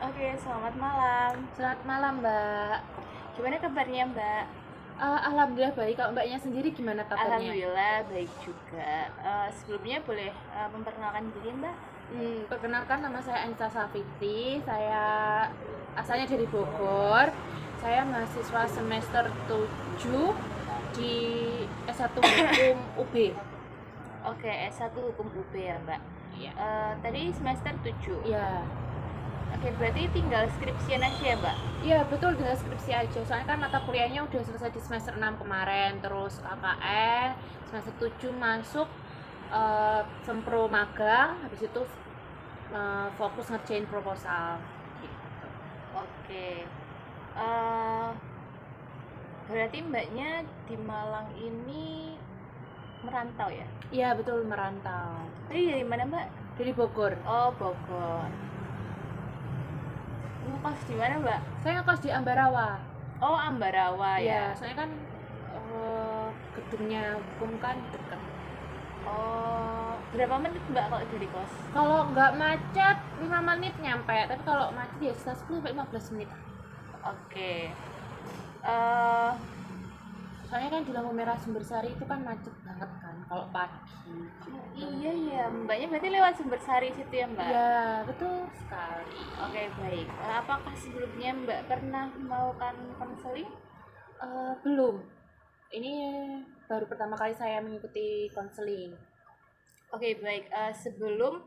Oke, selamat malam. Selamat malam, Mbak. Gimana kabarnya, Mbak? Alhamdulillah baik. Kalau Mbaknya sendiri gimana kabarnya? Alhamdulillah baik juga. Sebelumnya boleh memperkenalkan diri, Mbak? Perkenalkan nama saya Anissa Safitri. Saya asalnya dari Bogor. Saya mahasiswa semester 7 di S1 Hukum UB. Oke, S1 Hukum UB ya, Mbak. Iya. Tadi semester 7. Ya. Oke, berarti tinggal skripsian aja ya, Mbak? Iya, betul, dengan skripsi aja. Soalnya kan mata kuliahnya udah selesai di semester 6 kemarin, terus KKN, semester 7 masuk sempro magang, habis itu fokus ngerjain proposal gitu. Oke. Eh, Berarti Mbaknya di Malang ini merantau ya? Iya, betul, merantau Tadi dari mana, Mbak? dari Bogor. Oh, Bogor. Ngekos di mana, Mbak? Saya ngekos di Ambarawa. Oh, Ambarawa Iya, ya. soalnya kan gedungnya hukum kan deket. Oh, berapa menit Mbak kalau dari kos? Kalau nggak macet 5 menit nyampe, tapi kalau macet ya sekitar 10 sampai 15 menit. Oke. eh Soalnya kan di lampu merah Sumbersari itu kan macet banget kan kalau pagi gitu. iya ya, Mbaknya berarti lewat Sumbersari situ ya, Mbak? Iya, betul sekali. Oke, baik. Apakah sebelumnya Mbak pernah melakukan konseling? Belum. Ini baru pertama kali saya mengikuti konseling. Oke, baik. Sebelum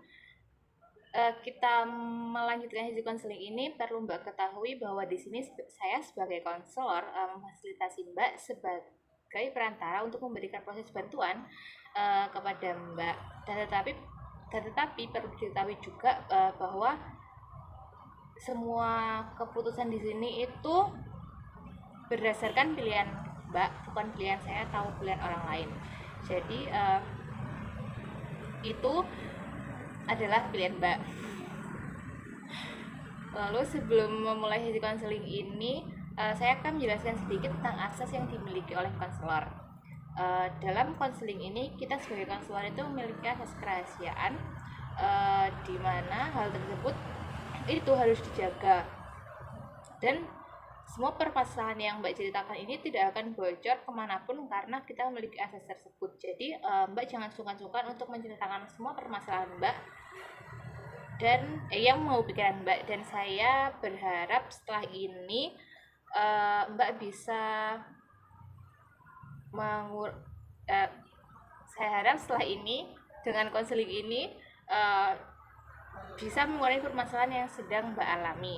kita melanjutkan sesi konseling ini, perlu Mbak ketahui bahwa di sini saya sebagai konselor memfasilitasi Mbak sebagai perantara untuk memberikan proses bantuan kepada Mbak. Dan tetapi perlu diketahui juga bahwa semua keputusan di sini itu berdasarkan pilihan Mbak, bukan pilihan saya atau pilihan orang lain. Jadi itu adalah pilihan Mbak. Lalu sebelum memulai sesi konseling ini, saya akan menjelaskan sedikit tentang akses yang dimiliki oleh konselor. Dalam konseling ini, kita sebagai konselor itu memiliki akses kerahasiaan, di mana hal tersebut itu harus dijaga. Dan semua permasalahan yang Mbak ceritakan ini tidak akan bocor kemanapun karena kita memiliki akses tersebut. Jadi Mbak jangan sungkan-sungkan untuk menceritakan semua permasalahan Mbak dan yang mau pikiran Mbak. Dan saya berharap setelah ini Mbak bisa saya harap setelah ini dengan konseling ini bisa mengurangi permasalahan yang sedang Mbak alami.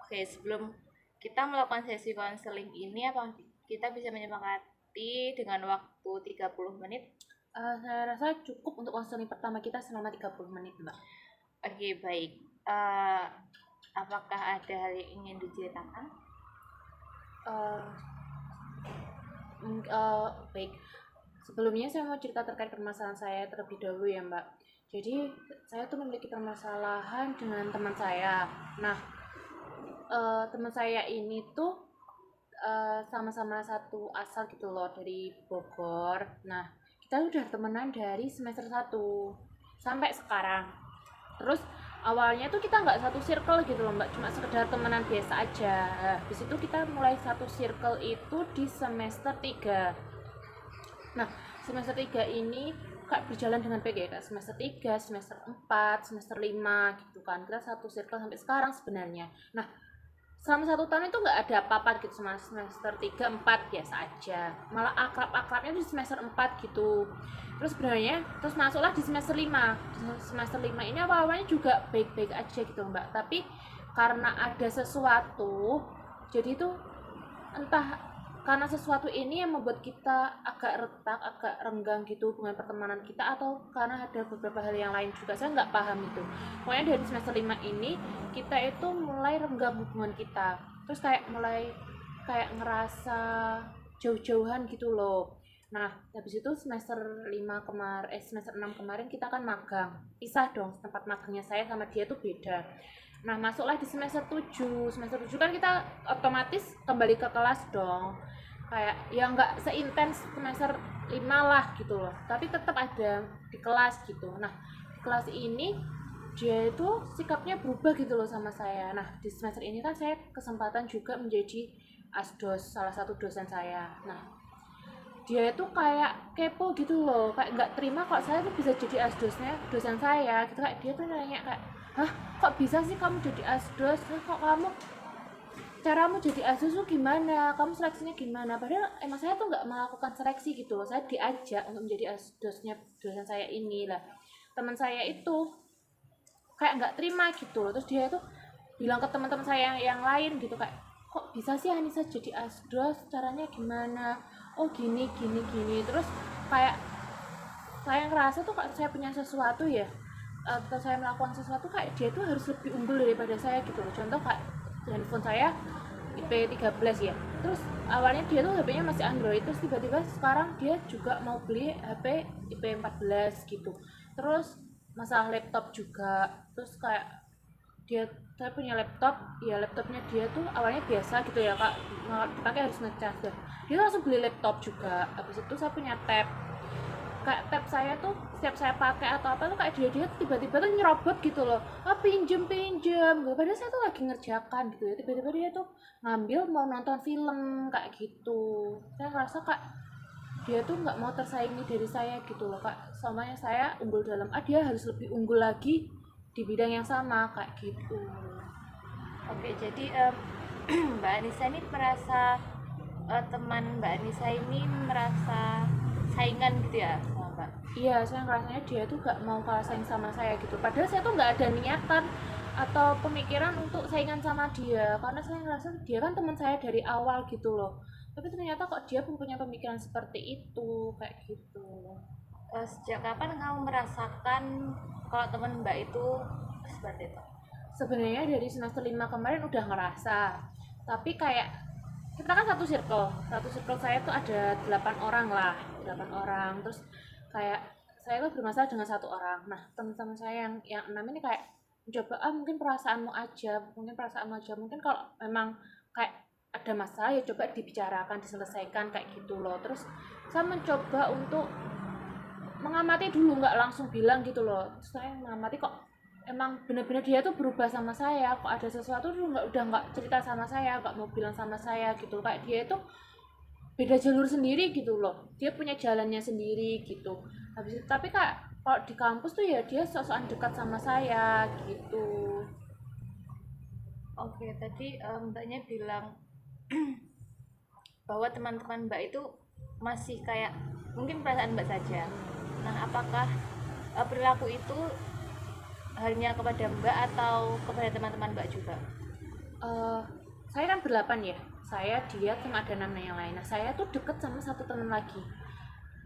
Oke, sebelum kita melakukan sesi konseling ini, apa kita bisa menyepakati dengan waktu 30 menit? Saya rasa cukup untuk konseling pertama kita selama 30 menit, Mbak. Oke, baik. Apakah ada hal yang ingin diceritakan? Baik. Sebelumnya saya mau cerita terkait permasalahan saya terlebih dahulu ya, Mbak. Jadi saya tuh memiliki permasalahan dengan teman saya. Nah, teman saya ini tuh sama-sama satu asal gitu loh, dari Bogor. Nah, kita udah temenan dari semester 1 sampai sekarang. Terus awalnya tuh kita nggak satu circle gitu loh, Mbak, cuma sekedar temenan biasa aja. Habis itu kita mulai satu circle itu di semester 3. Nah, semester 3 ini Kak berjalan dengan baik ya, Kak. Semester 3, semester 4, semester 5 gitu kan. Kita satu circle sampai sekarang sebenarnya. Nah, selama 1 tahun itu nggak ada apa-apa gitu, sama semester 3, 4 biasa aja. Malah akrab-akrabnya di semester 4 gitu. Terus sebenarnya terus masuklah di semester 5. Di semester 5 ini awalnya juga baik-baik aja gitu, Mbak. Tapi karena ada sesuatu, jadi itu entah karena sesuatu ini yang membuat kita agak retak, agak renggang gitu hubungan pertemanan kita, atau karena ada beberapa hal yang lain juga, saya nggak paham itu. Pokoknya dari semester 5 ini kita itu mulai renggang hubungan kita, terus kayak mulai kayak ngerasa jauh-jauhan gitu loh. Nah, habis itu semester 6 kemarin kita kan magang. Pisah dong, tempat magangnya saya sama dia tuh beda. Nah, masuklah di semester 7. Semester 7 kan kita otomatis kembali ke kelas dong. Kayak ya nggak seintens semester 5 lah gitu loh. Tapi tetap ada di kelas gitu. Nah, di kelas ini dia itu sikapnya berubah gitu loh sama saya. Nah di semester ini kan saya kesempatan juga menjadi asdos, salah satu dosen saya. Nah dia itu kayak kepo gitu loh, kayak nggak terima kok saya tuh bisa jadi asdosnya dosen saya gitu. Kayak dia tuh nanya kayak, hah kok bisa sih kamu jadi asdos, hah, kok kamu caramu jadi asdos tuh gimana, kamu seleksinya gimana. Padahal emang saya tuh nggak melakukan seleksi gitu loh, saya diajak untuk menjadi asdosnya dosen saya ini lah. Teman saya itu kayak nggak terima gitu loh, terus dia itu bilang ke teman-teman saya yang lain gitu kayak, kok bisa sih Anissa jadi asdos, caranya gimana, oh gini gini gini. Terus kayak saya ngerasa tuh kayak saya punya sesuatu ya, atau saya melakukan sesuatu kayak dia tuh harus lebih unggul daripada saya gitu loh. Contoh kayak handphone saya IP13 ya, terus awalnya dia tuh HP-nya masih Android, terus tiba-tiba sekarang dia juga mau beli HP IP14 gitu. Terus masalah laptop juga, terus kayak dia, saya punya laptop ya, laptopnya dia tuh awalnya biasa gitu ya kak, dipakai harus ngecas deh, dia langsung beli laptop juga. Habis itu saya punya tab, kayak tab saya tuh setiap saya pakai atau apa tuh kayak dia tiba-tiba tuh nyerobot gitu loh, ah pinjem pinjem gitu. Padahal saya tuh lagi ngerjakan gitu ya, tiba-tiba dia tuh ngambil mau nonton film kayak gitu. Saya ngerasa kak dia tuh nggak mau tersaingi dari saya gitu loh kak, soalnya saya unggul dalam A, dia harus lebih unggul lagi di bidang yang sama kayak gitu. Oke, jadi Mbak Anissa ini merasa teman Mbak Anissa ini merasa saingan gitu ya sama Mbak? Iya, saya ngerasanya dia tuh gak mau kalah saing sama saya gitu. Padahal saya tuh gak ada niatan atau pemikiran untuk saingan sama dia, karena saya ngerasa dia kan teman saya dari awal gitu loh. Tapi ternyata kok dia pun punya pemikiran seperti itu kayak gitu. Sejak kapan kamu merasakan kalau teman Mbak itu seperti itu? Sebenarnya dari semester 5 kemarin udah ngerasa, tapi kayak kita kan satu circle saya tuh ada 8 orang lah, 8 orang. Terus kayak saya tuh bermasalah dengan satu orang. Nah teman-teman saya yang 6 ini kayak mencoba, mungkin perasaanmu aja, mungkin kalau memang kayak ada masalah ya coba dibicarakan, diselesaikan kayak gitu loh. Terus saya mencoba untuk mengamati dulu, nggak langsung bilang gitu loh. Terus saya mengamati kok emang bener-bener dia tuh berubah sama saya, kok ada sesuatu tuh udah nggak cerita sama saya, nggak mau bilang sama saya gitu. Kayak dia itu beda jalur sendiri gitu loh, dia punya jalannya sendiri gitu. Habis itu tapi kak kalau di kampus tuh ya dia sok-sokan dekat sama saya gitu. Oke, tadi Mbaknya bilang bahwa teman-teman Mbak itu masih kayak mungkin perasaan Mbak saja. Nah, apakah perilaku itu hanya kepada Mbak atau kepada teman-teman Mbak juga? Eh, saya kan berlapan ya, saya, dia, sama ada nama yang lain. Nah saya tuh deket sama satu teman lagi,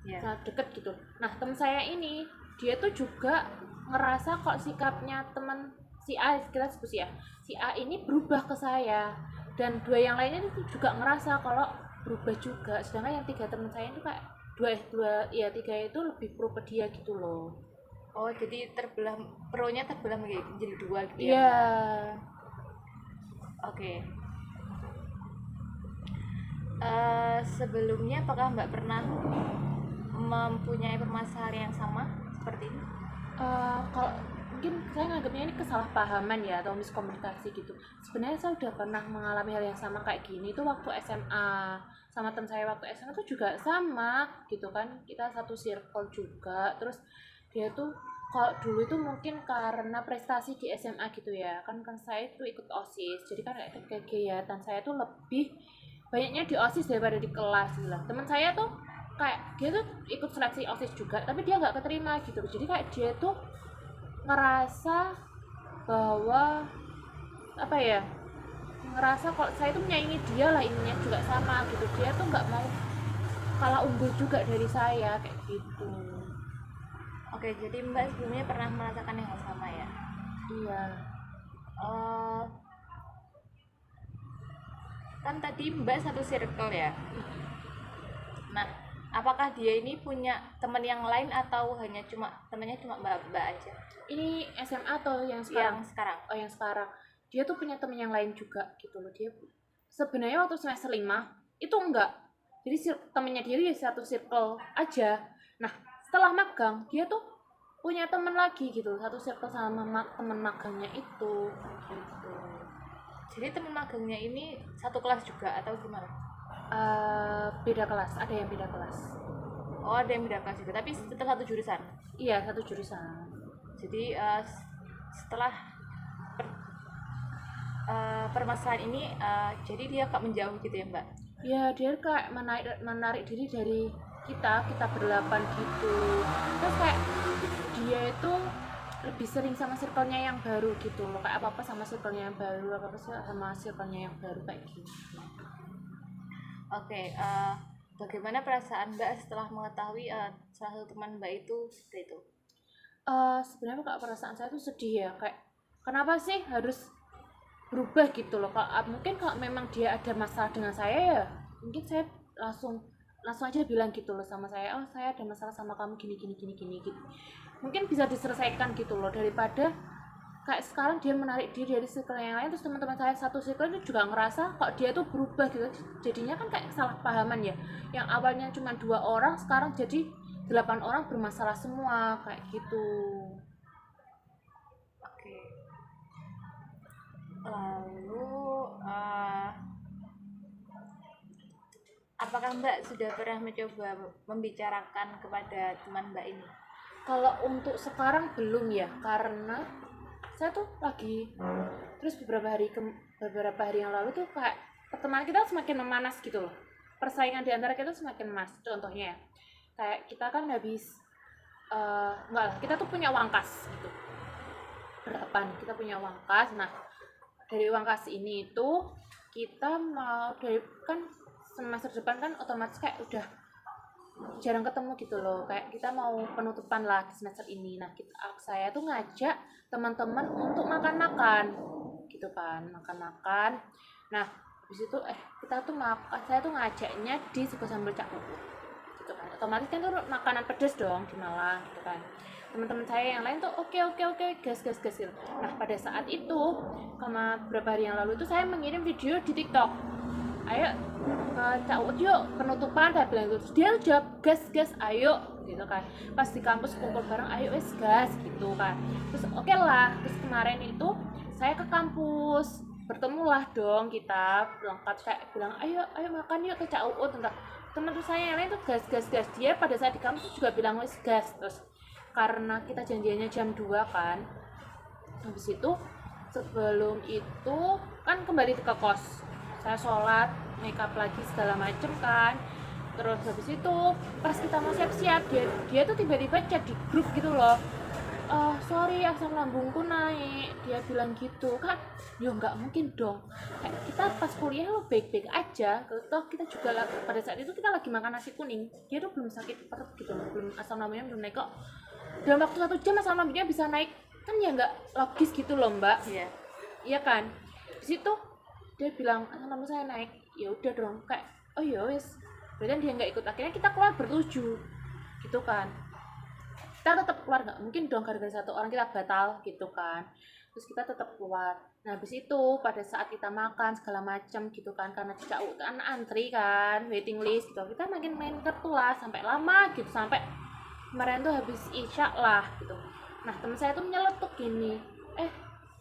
Ya. sangat deket gitu. Nah teman saya ini dia tuh juga ngerasa kok sikapnya teman si A, kita sebut ya, si A ini berubah ke saya, dan dua yang lainnya itu juga ngerasa kalau berubah juga. Sedangkan yang tiga teman saya itu kayak dua ya, tiga itu lebih pro ke dia gitu loh. Oh, jadi terbelah, pro-nya terbelah menjadi dua gitu ya, Iya. Mbak? Oke. Sebelumnya apakah Mbak pernah mempunyai permasalahan yang sama seperti ini? Kalau mungkin saya nganggapnya ini kesalahpahaman ya atau miskomunikasi gitu. Sebenarnya saya udah pernah mengalami hal yang sama kayak gini itu waktu SMA, sama teman saya waktu SMA tuh juga sama gitu kan, kita satu circle juga. Terus dia tuh kalau dulu itu mungkin karena prestasi di SMA gitu ya kan saya itu ikut OSIS, jadi kan kayak kegiatan saya tuh lebih banyaknya di OSIS daripada di kelas gitu lah. Teman saya tuh kayak dia tuh ikut seleksi OSIS juga tapi dia nggak keterima gitu, jadi kayak dia tuh ngerasa bahwa apa ya, ngerasa kalau saya tuh menyaingi dia lah, ininya juga sama gitu, dia tuh nggak mau kalah unggul juga dari saya kayak gitu. Oke, jadi Mbak sebelumnya pernah merasakan yang sama ya? Iya. Eh, kan tadi Mbak satu circle ya. Nah, apakah dia ini punya teman yang lain atau hanya temannya cuma Mbak aja? Ini SMA atau yang sekarang? Yang sekarang. Oh yang sekarang, dia tuh punya teman yang lain juga gitu loh. Dia sebenarnya waktu semester 5 itu enggak, jadi temennya dia di satu circle aja. Nah setelah magang dia tuh punya teman lagi gitu, satu circle sama teman magangnya itu gitu. Jadi teman magangnya ini satu kelas juga atau gimana? Beda kelas, ada yang beda kelas. Oh, ada yang beda kelas juga, tapi tetap satu jurusan. Iya, satu jurusan. Jadi setelah permasalahan ini, jadi dia kok menjauh gitu ya Mbak? Ya, dia kayak menarik diri dari kita berdelapan gitu. Terus kayak dia itu lebih sering sama circle-nya yang baru gitu loh, kayak apa-apa sama circle-nya yang baru, apa-apa sama circle-nya yang baru kayak gitu. Oke, bagaimana perasaan Mbak setelah mengetahui salah satu teman Mbak itu seperti itu? Sebenarnya kak perasaan saya tuh sedih ya, kayak kenapa sih harus berubah gitu loh. Mungkin kalau memang dia ada masalah dengan saya ya mungkin saya langsung aja bilang gitu loh sama saya, oh saya ada masalah sama kamu gini gitu, mungkin bisa diselesaikan gitu loh, daripada kayak sekarang dia menarik diri dari circle yang lain, terus teman-teman saya satu circle itu juga ngerasa kok dia tuh berubah gitu, jadinya kan kayak salah pahaman ya, yang awalnya cuma 2 orang sekarang jadi 8 orang bermasalah semua kayak gitu. Oke. Lalu apakah Mbak sudah pernah mencoba membicarakan kepada teman Mbak ini? Kalau untuk sekarang belum ya, karena saya tuh lagi terus beberapa hari yang lalu tuh kayak pertemanan kita semakin memanas gitu loh, persaingan di antara kita semakin memanas. Contohnya ya, kayak kita kan habis enggak lah, kita tuh punya uang kas gitu, berapaan kita punya uang kas. Nah dari uang kas ini itu kita mau kan semester depan kan otomatis kayak udah jarang ketemu gitu loh, kayak kita mau penutupan lah di semester ini. Nah saya tuh ngajak teman-teman untuk makan-makan gitu kan, makan-makan. Nah habis itu kita tuh saya tuh ngajaknya di Sego Sambal Cak Uut gitu kan, otomatis kan tuh makanan pedas dong di Malang gitu kan. Teman-teman saya yang lain tuh oke gas gitu. Nah pada saat itu sama beberapa hari yang lalu itu saya mengirim video di TikTok, ayo Cak Uut yuk penutupan, saya bilang gitu. Dia jawab gas ayo gitu kan, pas di kampus kumpul bareng ayo wes gas gitu kan. Terus oke lah, terus kemarin itu saya ke kampus, bertemulah dong kita berangkat, kayak bilang ayo makan yuk ke Cak Uut. Teman-teman saya yang lain tuh gas dia pada saat di kampus juga bilang wes gas. Terus karena kita janjiannya jam 2 kan, habis itu sebelum itu kan kembali ke kos, saya sholat, make up lagi segala macem kan. Terus habis itu pas kita mau siap-siap, dia tuh tiba-tiba chat di grup gitu loh, sorry asam lambungku naik, dia bilang gitu kan. Ya nggak mungkin dong, kayak kita pas kuliah lo baik-baik aja, toh kita juga pada saat itu kita lagi makan nasi kuning, dia tuh belum sakit perut gitu loh, belum asam lambungnya belum naik kok. Dalam waktu 1 jam asam lambungnya bisa naik, kan ya nggak logis gitu loh Mbak. Iya kan. Di situ dia bilang asam lambung saya naik, ya udah dong kayak oh ya wes, berarti dia nggak ikut. Akhirnya kita keluar bertujuh gitu kan, kita tetap keluar, nggak mungkin dong gara-gara 1 orang kita batal gitu kan. Terus kita tetap keluar. Nah habis itu pada saat kita makan segala macam gitu kan, karena Cak Uut kan antri kan, waiting list gitu, kita main kartu lah sampai lama gitu, sampai kemarin tuh habis isya lah gitu. Nah teman saya tuh nyeletuk gini,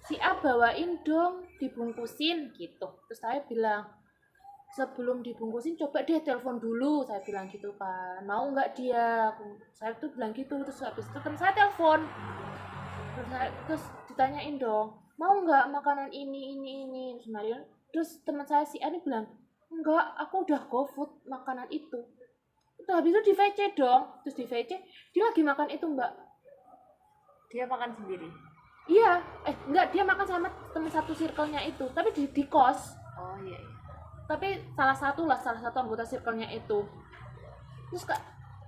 si A bawain dong dibungkusin gitu. Terus saya bilang sebelum dibungkusin coba dia telepon dulu, saya bilang gitu kan, mau nggak dia, saya tuh bilang gitu. Terus habis itu teman saya telepon, terus ditanyain dong mau nggak makanan ini terus teman saya si A ini bilang enggak, aku udah GoFood makanan itu. Terus habis itu di VC dong, terus di VC dia lagi makan itu Mbak. Dia makan sendiri? Iya, enggak, dia makan sama teman satu circle-nya itu, tapi di kos. Oh iya. Tapi salah satu anggota circle-nya itu. Terus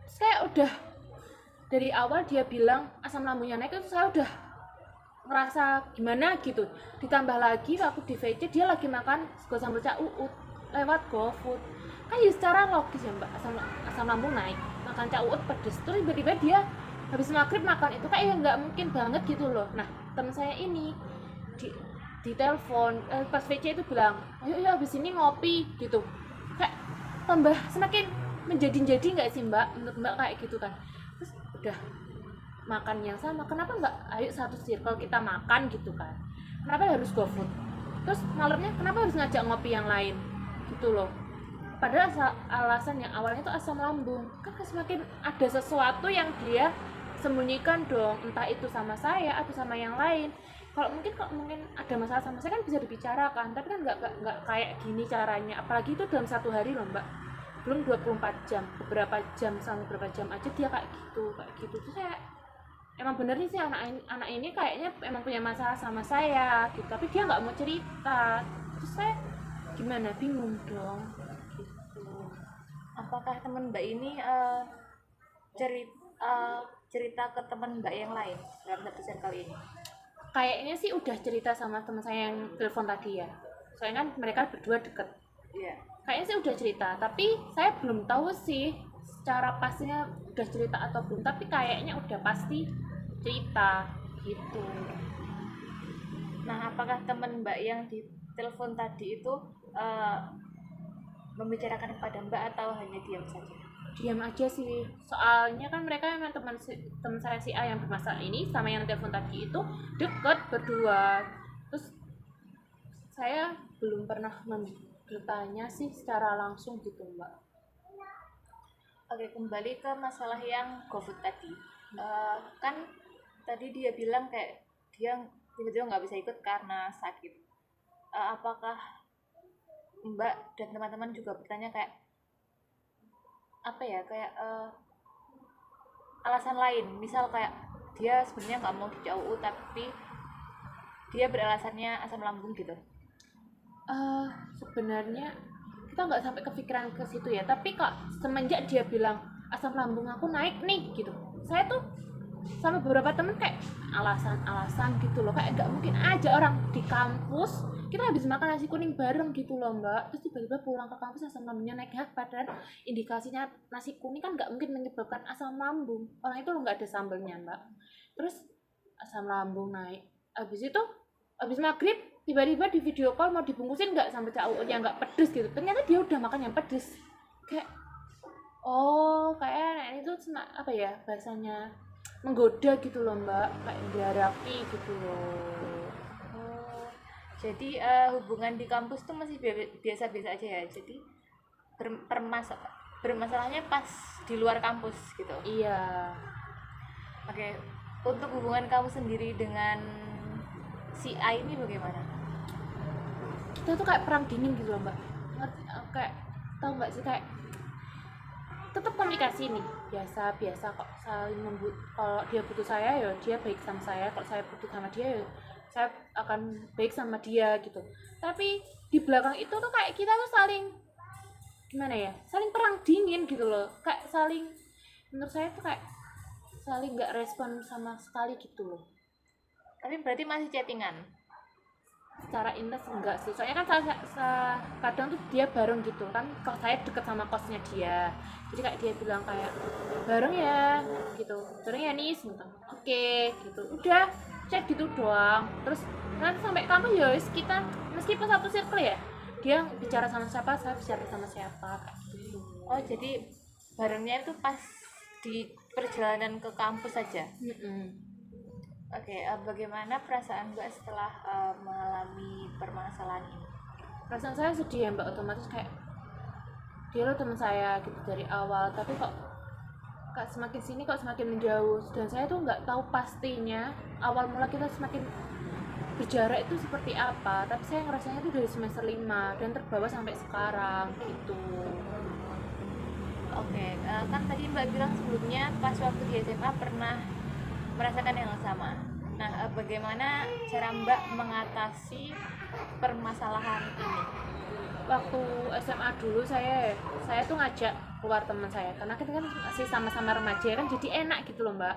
saya udah dari awal dia bilang asam lambungnya naik itu saya udah ngerasa gimana gitu. Ditambah lagi waktu di VC dia lagi makan Sego Sambal Cak Uut lewat GoFood. Kan ya secara logis ya Mbak, asam lambung naik, makan Cak Uut pedes, terus tiba-tiba dia habis maghrib makan itu, kayak ya nggak mungkin banget gitu loh. Nah teman saya ini di telepon pas VC itu bilang ayo habis ini ngopi gitu, kayak tambah semakin menjadi nggak sih Mbak, menurut Mbak kayak gitu kan. Terus udah makan yang sama, kenapa nggak ayo satu circle kita makan gitu kan, kenapa harus GoFood, terus malamnya kenapa harus ngajak ngopi yang lain gitu loh. Padahal alasan yang awalnya itu asam lambung, kan semakin ada sesuatu yang dia sembunyikan dong, entah itu sama saya atau sama yang lain. Kalau mungkin ada masalah sama saya kan bisa dibicarakan, tapi kan nggak kayak gini caranya, apalagi itu dalam satu hari loh mbak, belum 24 jam, beberapa jam sama beberapa jam aja dia kayak gitu. Terus saya emang bener nih sih anak ini kayaknya emang punya masalah sama saya gitu, tapi dia nggak mau cerita. Terus saya gimana, bingung dong gitu. Apakah teman mbak ini cerita ke teman mbak yang lain dalam satu circle ini? Kayaknya sih udah cerita sama teman saya yang telepon tadi ya, soalnya kan mereka berdua deket. Iya. Kayaknya sih udah cerita, tapi saya belum tahu sih secara pastinya udah cerita atau belum, tapi kayaknya udah pasti cerita gitu. Nah, apakah teman mbak yang di telepon tadi itu membicarakan kepada mbak atau hanya diam saja? Diam aja sih, soalnya kan mereka emang teman saya si A yang bermasalah ini sama yang telepon tadi itu deket berdua. Terus saya belum pernah bertanya sih secara langsung gitu mbak. Oke, kembali ke masalah yang GoFood tadi. Kan tadi dia bilang kayak dia tiba-tiba nggak bisa ikut karena sakit. Apakah mbak dan teman-teman juga bertanya kayak apa ya, kayak alasan lain, misal kayak dia sebenarnya nggak mau di COU tapi dia beralasannya asam lambung gitu? Sebenarnya kita nggak sampai kepikiran ke situ ya, tapi kok semenjak dia bilang asam lambung aku naik nih gitu, saya tuh sama beberapa temen kayak alasan gitu loh, kayak nggak mungkin aja orang di kampus kita habis makan nasi kuning bareng gitu loh mbak, terus tiba-tiba pulang ke kampus asam lambungnya naik. Padahal indikasinya nasi kuning kan nggak mungkin menyebabkan asam lambung, orang itu nggak ada sambelnya mbak. Terus asam lambung naik, habis maghrib tiba-tiba di video call mau dibungkusin nggak sampai CAU yang nggak pedes gitu, ternyata dia udah makan yang pedes. Kayak kayak itu apa ya bahasanya, menggoda gitu loh mbak, kayak diharapi gitu loh. Jadi hubungan di kampus tuh masih biasa-biasa aja ya, jadi bermasalahnya pas di luar kampus gitu? Iya. Oke, untuk hubungan kamu sendiri dengan si A ini bagaimana? Kita tuh kayak perang dingin gitu loh mbak, ngerti? Kayak tau nggak sih, kayak tetap komunikasi nih biasa kok, saling kalau dia butuh saya ya dia baik sama saya, kalau saya butuh sama dia ya saya akan baik sama dia gitu. Tapi di belakang itu tuh kayak kita tuh saling gimana ya, saling perang dingin gitu loh, kayak saling, menurut saya tuh kayak saling nggak respon sama sekali gitu loh. Tapi berarti masih chattingan? Secara intens enggak sih, soalnya kan kadang tuh dia bareng gitu kan, kos saya deket sama kosnya dia, jadi kayak dia bilang kayak bareng ya gitu, bareng ya nis gitu, oke gitu, udah chat gitu doang. Terus nanti sampai kamu ya kita meskipun satu circle ya, dia bicara sama siapa saya bicara sama siapa gitu. Oh, jadi barengnya itu pas di perjalanan ke kampus saja? Oke, bagaimana perasaan Mbak setelah mengalami permasalahan ini? Perasaan saya sedih ya mbak, otomatis kayak dia lo teman saya gitu dari awal, tapi kok semakin sini kok semakin menjauh, dan saya tuh nggak tahu pastinya awal mula kita semakin berjarak itu seperti apa, tapi saya ngerasanya itu dari semester 5 dan terbawa sampai sekarang gitu. Oke, kan tadi Mbak bilang sebelumnya pas waktu di SMA pernah merasakan yang sama. Nah, bagaimana cara Mbak mengatasi permasalahan ini? Waktu SMA dulu saya tuh ngajak keluar teman saya, karena kita kan masih sama-sama remaja kan, jadi enak gitu loh mbak.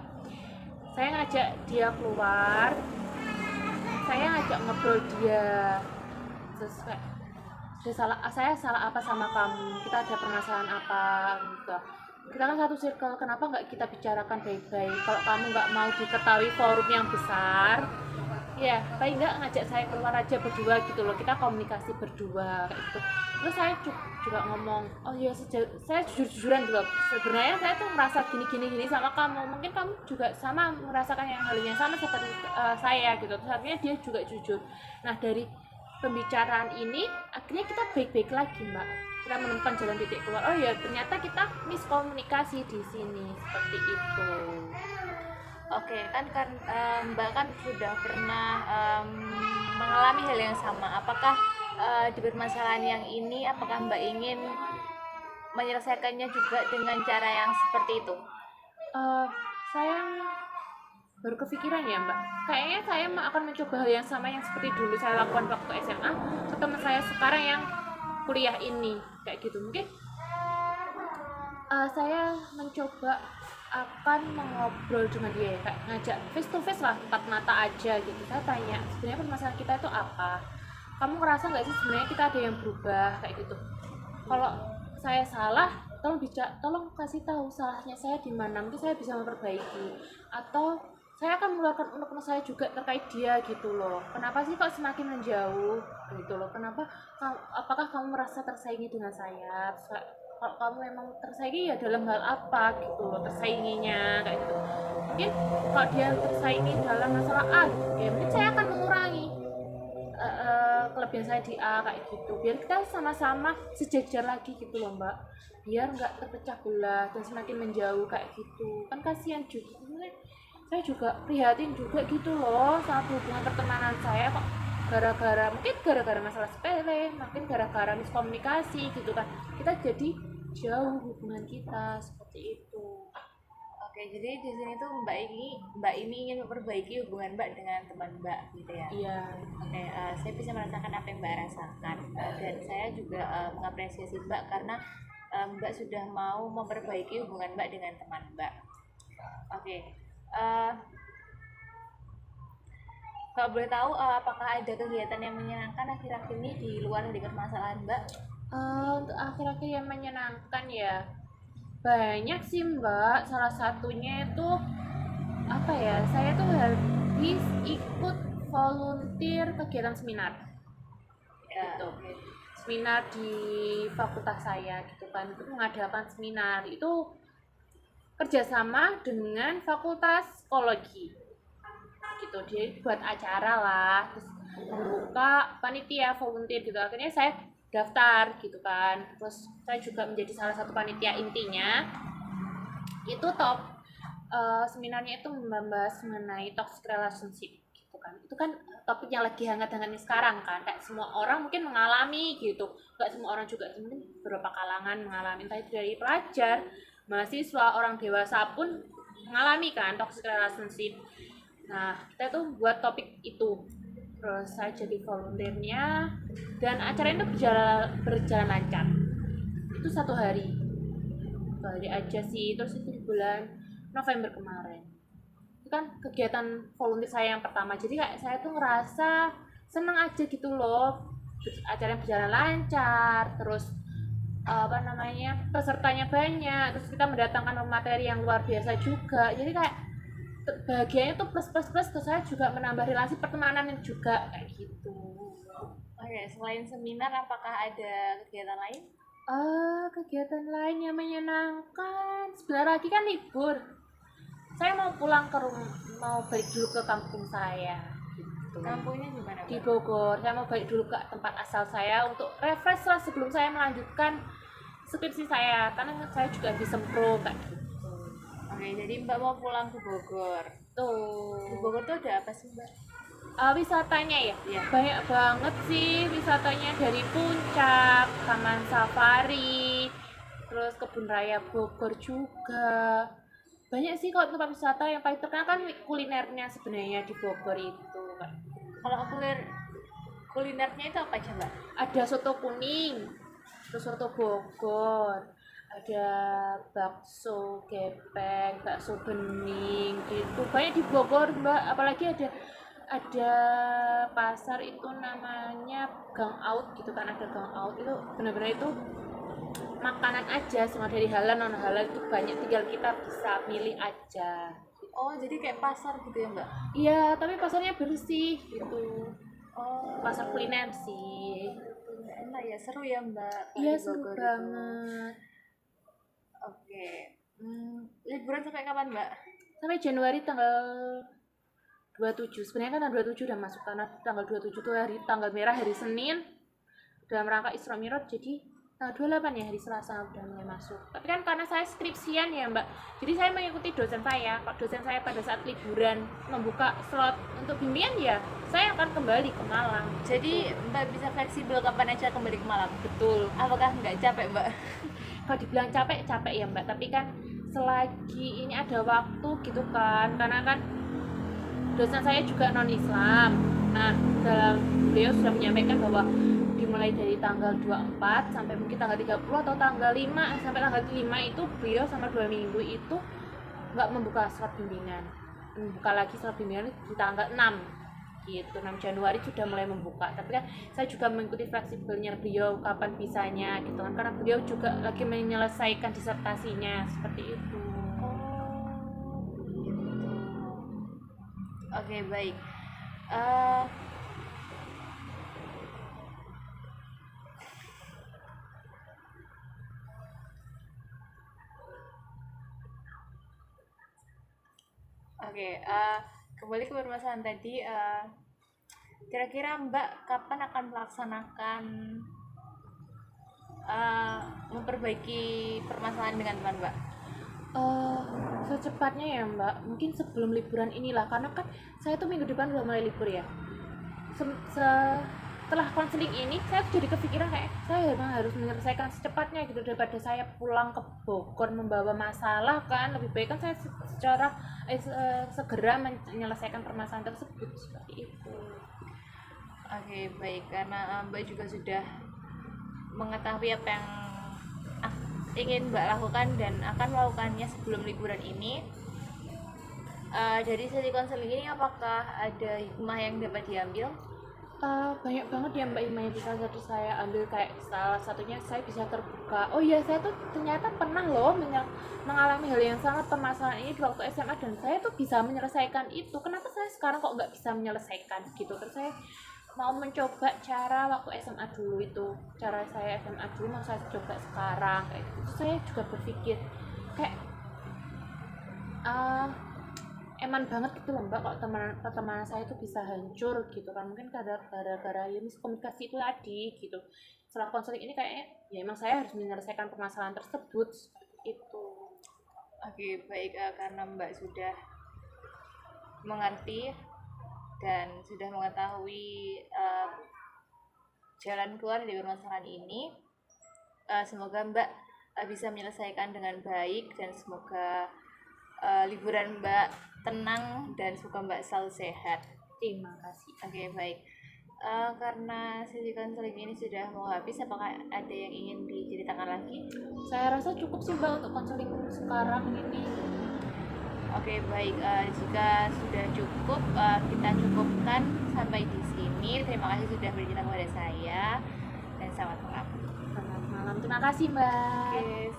Saya ngajak dia keluar, saya ngajak ngobrol dia, terus kayak saya salah apa sama kamu, kita ada permasalahan apa gitu, kita kan satu circle, kenapa nggak kita bicarakan baik-baik, kalau kamu nggak mau diketahui forum yang besar ya paling nggak ngajak saya keluar aja berdua gitu loh, kita komunikasi berdua kayak gitu. Terus saya juga ngomong, oh iya saya jujur-jujuran dulu, sebenarnya saya tuh merasa gini sama kamu, mungkin kamu juga sama merasakan hal yang sama seperti saya gitu. Terus akhirnya dia juga jujur. Nah dari pembicaraan ini akhirnya kita baik-baik lagi mbak, kita menemukan jalan titik keluar. Oh ya ternyata kita miskomunikasi di sini seperti itu. Oke, kan Mbak kan sudah pernah mengalami hal yang sama. Apakah di permasalahan yang ini, apakah Mbak ingin menyelesaikannya juga dengan cara yang seperti itu? Saya baru kepikiran ya mbak, kayaknya saya akan mencoba hal yang sama yang seperti dulu saya lakukan waktu SMA ke teman saya sekarang yang kuliah ini, kayak gitu. Mungkin saya mencoba akan mengobrol dengan dia, kayak ngajak face to face lah, empat mata aja gitu. Saya tanya sebenarnya permasalahan kita itu apa, kamu ngerasa nggak sih sebenarnya kita ada yang berubah, kayak gitu. Kalau saya salah, tolong kasih tahu salahnya saya di mana, mungkin saya bisa memperbaiki, atau saya akan mengeluarkan unek-unek saya juga terkait dia gitu loh. Kenapa sih kok semakin menjauh gitu loh, apakah kamu merasa tersaingi dengan saya? Kalau kamu memang tersaingi ya dalam hal apa gitu loh, tersainginya kayak gitu. Mungkin kalau dia tersaingi dalam masalah A gitu, ya mungkin saya akan mengurangi kelebihan saya di A kayak gitu, biar kita sama-sama sejajar lagi gitu loh mbak, biar nggak terpecah belah dan semakin menjauh kayak gitu. Kan kasihan juga, saya juga prihatin juga gitu loh sama hubungan pertemanan saya kok mungkin gara-gara masalah sepele, mungkin gara-gara miskomunikasi gitu kan, kita jadi jauh hubungan kita seperti itu. Oke, jadi di sini tuh Mbak ini ingin memperbaiki hubungan Mbak dengan teman Mbak gitu ya. Iya. Oke, saya bisa merasakan apa yang Mbak rasakan, dan saya juga mengapresiasi Mbak karena Mbak sudah mau memperbaiki hubungan Mbak dengan teman Mbak. Oke, eh, kalau boleh tahu, apakah ada kegiatan yang menyenangkan akhir-akhir ini di luar dari permasalahan Mbak? Untuk akhir-akhir yang menyenangkan ya banyak sih mbak, salah satunya itu apa ya, saya tuh habis ikut volunteer kegiatan seminar Ya, gitu. oke. Seminar di fakultas saya gitu kan, itu mengadakan seminar itu kerjasama dengan fakultas psikologi gitu. Dia buat acara lah, terus membuka panitia volunteer gitu. Akhirnya saya daftar gitu kan, terus saya juga menjadi salah satu panitia intinya. Itu seminarnya itu membahas mengenai toxic relationship gitu kan. Itu kan topik yang lagi hangat-hangatnya sekarang kan, kayak semua orang mungkin mengalami gitu, nggak semua orang juga, mungkin beberapa kalangan mengalami, entah itu dari pelajar, mahasiswa, orang dewasa pun mengalami kan toxic relationship. Nah kita tuh buat topik itu, terus saya jadi volunteernya, dan acara itu berjalan lancar. Itu satu hari aja sih, terus itu di bulan November kemarin. Itu kan kegiatan volunteer saya yang pertama, jadi kayak saya tuh ngerasa seneng aja gitu loh, acaranya berjalan lancar, terus pesertanya banyak, terus kita mendatangkan materi yang luar biasa juga, jadi kayak bahagianya tuh plus plus plus, terus saya juga menambah relasi pertemanan juga kayak gitu. Oke, selain seminar, apakah ada kegiatan lain? Kegiatan lain yang menyenangkan, sebentar lagi kan libur, saya mau pulang ke rumah, mau balik dulu ke kampung saya gitu. Kampungnya di mana, Di Mbak? Bogor, saya mau balik dulu ke tempat asal saya untuk refresh lah sebelum saya melanjutkan skripsi saya, karena saya juga di sempro kayak gitu. Oke, jadi Mbak mau pulang ke Bogor. Di Tuh. Bogor tuh ada apa sih, Mbak? Wisatanya ya, Iya. banyak banget sih wisatanya, dari puncak, taman safari, terus kebun raya Bogor juga. Banyak sih kalau tempat wisata, yang paling terkenal kan kulinernya sebenarnya di Bogor itu. Kalau kulinernya itu apa aja, Mbak? Ada soto kuning, terus soto Bogor, ada bakso gepeng, bakso bening gitu. Banyak di Bogor, Mbak. Apalagi ada pasar itu namanya Gang Out gitu kan, ada Gang Out itu benar-benar itu makanan aja, semua dari halal non halal itu banyak, tinggal kita bisa milih aja. Oh, jadi kayak pasar gitu ya, Mbak? Iya, tapi pasarnya bersih gitu. Oh, Pasar kuliner sih. enak ya, seru ya Mbak. Iya, di seru Bogor itu. banget. Oke. Liburan sampai kapan Mbak? Sampai Januari tanggal 27. Sebenarnya kan tanggal 27 udah masuk, karena tanggal 27 itu hari tanggal merah, hari Senin dalam rangka Isra Mi'raj, jadi tanggal 28 ya hari Selasa udah mulai masuk. Tapi kan karena saya skripsian ya Mbak, jadi saya mengikuti dosen saya. Kalau dosen saya pada saat liburan membuka slot untuk bimbingan, ya saya akan kembali ke Malang. Jadi Mbak bisa fleksibel kapan aja kembali ke Malang. Betul. Apakah nggak capek Mbak? Kalau dibilang capek ya Mbak, tapi kan selagi ini ada waktu gitu kan, karena kan dosen saya juga non Islam. Nah, beliau sudah menyampaikan bahwa dimulai dari tanggal 24 sampai mungkin tanggal 30 atau tanggal 5 sampai tanggal 5 itu beliau sama 2 minggu itu nggak membuka slot bimbingan. Membuka lagi slot bimbingan di tanggal 6 gitu, 6 Januari sudah mulai membuka. Tapi kan saya juga mengikuti fleksibelnya beliau kapan bisanya gitu kan, karena beliau juga lagi menyelesaikan disertasinya seperti itu. Oke, baik. Oke, kembali ke permasalahan tadi. Kira-kira Mbak kapan akan melaksanakan memperbaiki permasalahan dengan teman Mbak? Secepatnya ya Mbak, mungkin sebelum liburan inilah, karena kan saya tuh minggu depan udah mulai libur ya. Setelah konseling ini saya jadi kepikiran kayak saya memang harus menyelesaikan secepatnya gitu, daripada saya pulang ke Bogor membawa masalah kan, lebih baik kan saya secara segera menyelesaikan permasalahan tersebut seperti itu. Oke, baik, karena Mbak juga sudah mengetahui apa yang ingin Mbak lakukan dan akan melakukannya sebelum liburan ini. Dari sesi konseling ini apakah ada hikmah yang dapat diambil? Banyak banget ya Mbak hikmah yang bisa saya ambil, kayak salah satunya saya bisa terbuka. Oh iya, saya tuh ternyata pernah loh mengalami hal yang sama, permasalahan ini di waktu SMA, dan saya tuh bisa menyelesaikan itu. Kenapa saya sekarang kok nggak bisa menyelesaikan gitu? Terus saya mau mencoba cara waktu SMA dulu itu, cara saya SMA dulu mau saya coba sekarang kayak gitu. Terus saya juga berpikir kayak eman banget gitu loh Mbak, kalau teman saya itu bisa hancur gitu kan, mungkin gara-gara ya miskomunikasi itu tadi gitu. Setelah konseling ini kayaknya ya emang saya harus menyelesaikan permasalahan tersebut itu. Oke, baik, karena Mbak sudah mengerti dan sudah mengetahui jalan keluar dari permasalahan ini, semoga Mbak bisa menyelesaikan dengan baik, dan semoga liburan Mbak tenang dan semoga Mbak selalu sehat. Terima kasih. Oke, baik. Karena sesi konseling ini sudah mau habis, apakah ada yang ingin diceritakan lagi? Saya rasa cukup sih Mbak untuk konseling sekarang ini. Oke, baik. Jika sudah cukup, kita cukupkan sampai di sini. Terima kasih sudah bercerita kepada saya, dan selamat malam. Selamat malam. Terima kasih Mbak. Oke.